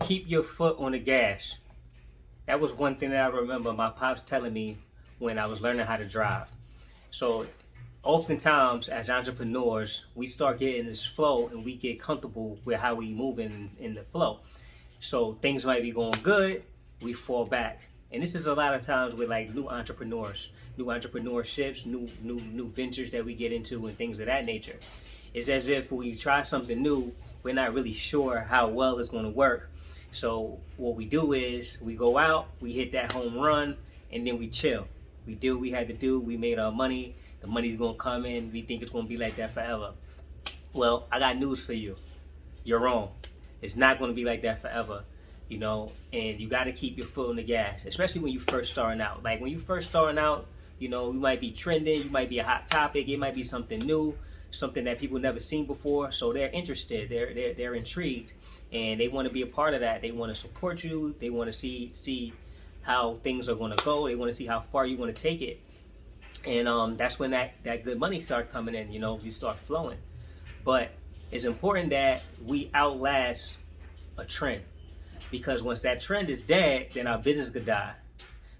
keep your foot on the gas. That was one thing that I remember my pops telling me when I was learning how to drive. So oftentimes as entrepreneurs, we start getting this flow and we get comfortable with how we move in the flow. So things might be going good, we fall back. And this is a lot of times with like new entrepreneurs, new entrepreneurships, new ventures that we get into and things of that nature. It's as if we try something new, we're not really sure how well it's going to work. So what we do is we go out, we hit that home run, and then we chill. We did what we had to do. We made our money. The money's going to come in. We think it's going to be like that forever. Well, I got news for you. You're wrong. It's not going to be like that forever, you know, and you got to keep your foot on the gas, especially when you first starting out. Like when you first starting out, you know, you might be trending, you might be a hot topic, it might be something new, something that people never seen before. So they're interested, they're intrigued, and they want to be a part of that. They want to support you. They want to see how things are going to go. They want to see how far you're going to take it. And that's when that good money start coming in, you know, you start flowing. But it's important that we outlast a trend, because once that trend is dead, then our business could die.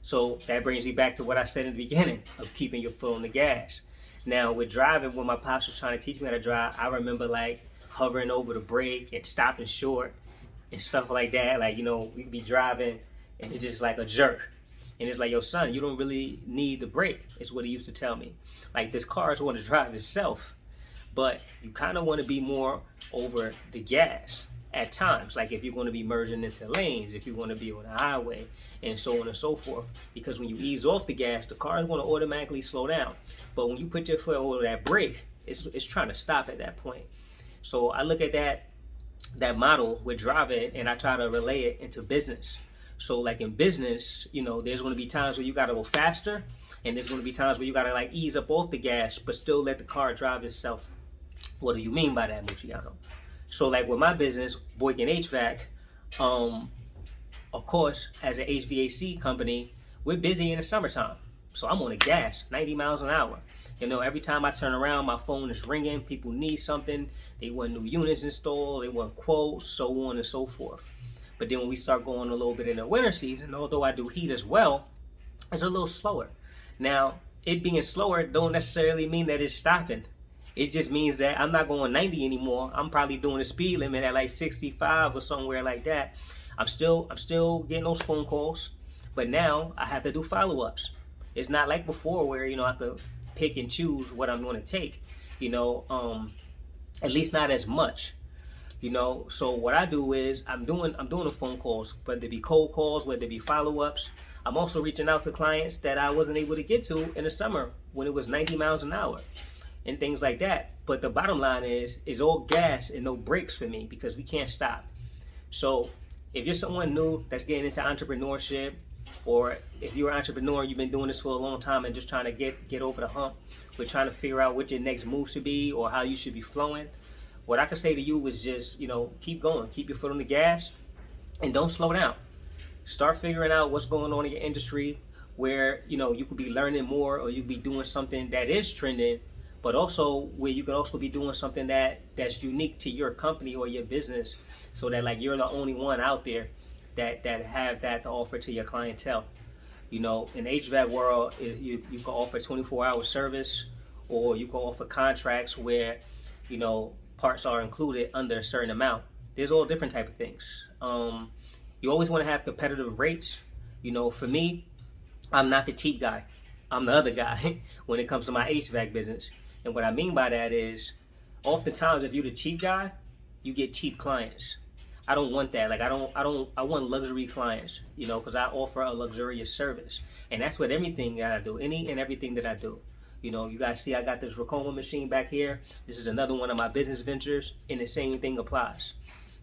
So that brings me back to what I said in the beginning of keeping your foot on the gas. Now with driving, when my pops was trying to teach me how to drive, I remember like hovering over the brake and stopping short and stuff like that. Like, you know, we'd be driving and it's just like a jerk. And it's like, yo, son, you don't really need the brake, is what he used to tell me. Like, this car is going to drive itself. But you kind of want to be more over the gas at times. Like if you're going to be merging into lanes, if you're going to be on a highway, and so on and so forth. Because when you ease off the gas, the car is going to automatically slow down. But when you put your foot over that brake, it's trying to stop at that point. So I look at that model with driving, and I try to relay it into business. So like in business, you know, there's going to be times where you got to go faster, and there's going to be times where you got to like ease up off the gas, but still let the car drive itself. What do you mean by that, Muciano? So like with my business, Boykin HVAC, of course, as an HVAC company, we're busy in the summertime. So I'm on the gas, 90 miles an hour. You know, every time I turn around, my phone is ringing. People need something. They want new units installed. They want quotes, so on and so forth. But then when we start going a little bit in the winter season, although I do heat as well, it's a little slower. Now, it being slower don't necessarily mean that it's stopping. It just means that I'm not going 90 anymore. I'm probably doing a speed limit at like 65 or somewhere like that. I'm still getting those phone calls, but now I have to do follow-ups. It's not like before where, you know, I could pick and choose what I'm going to take, you know, at least not as much. You know, so what I do is I'm doing the phone calls, whether it be cold calls, whether it be follow-ups. I'm also reaching out to clients that I wasn't able to get to in the summer when it was 90 miles an hour and things like that. But the bottom line is all gas and no brakes for me, because we can't stop. So if you're someone new that's getting into entrepreneurship, or if you're an entrepreneur, you've been doing this for a long time and just trying to get over the hump, we're trying to figure out what your next move should be or how you should be flowing. What I can say to you is just, you know, keep going, keep your foot on the gas, and don't slow down. Start figuring out what's going on in your industry, where, you know, you could be learning more, or you could be doing something that is trending, but also where you could also be doing something that's unique to your company or your business, so that like you're the only one out there that have that to offer to your clientele. You know, in the HVAC world, you can offer 24-hour service, or you can offer contracts where, you know, parts are included under a certain amount. There's all different type of things. You always want to have competitive rates. You know, for me, I'm not the cheap guy. I'm the other guy when it comes to my HVAC business. And what I mean by that is, oftentimes if you're the cheap guy, you get cheap clients. I don't want that. Like I want luxury clients, you know, because I offer a luxurious service. And that's what everything that I do, any and everything that I do. You know, you guys see I got this Racoma machine back here. This is another one of my business ventures, and the same thing applies.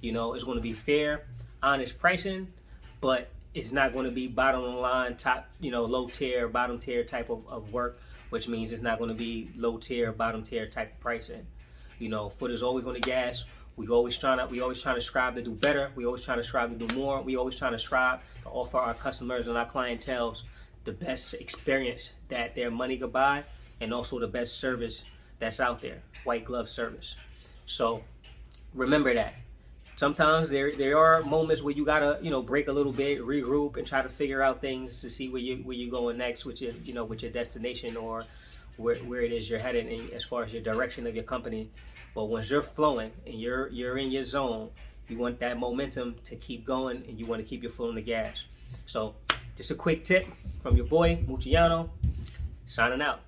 You know, it's going to be fair, honest pricing, but it's not going to be bottom line, top, you know, low tier, bottom tier type of work, which means it's not going to be low tier, bottom tier type of pricing. You know, foot is always on the gas. We always trying to strive to do better. We always trying to strive to do more. We always trying to strive to offer our customers and our clientele the best experience that their money could buy, and also the best service that's out there, white glove service. So remember that. Sometimes there are moments where you gotta, break a little bit, regroup, and try to figure out things to see where you going next with your, with your destination, or where it is you're headed as far as your direction of your company. But once you're flowing and you're in your zone, you want that momentum to keep going, and you want to keep your foot on the gas. So just a quick tip from your boy Muciano, signing out.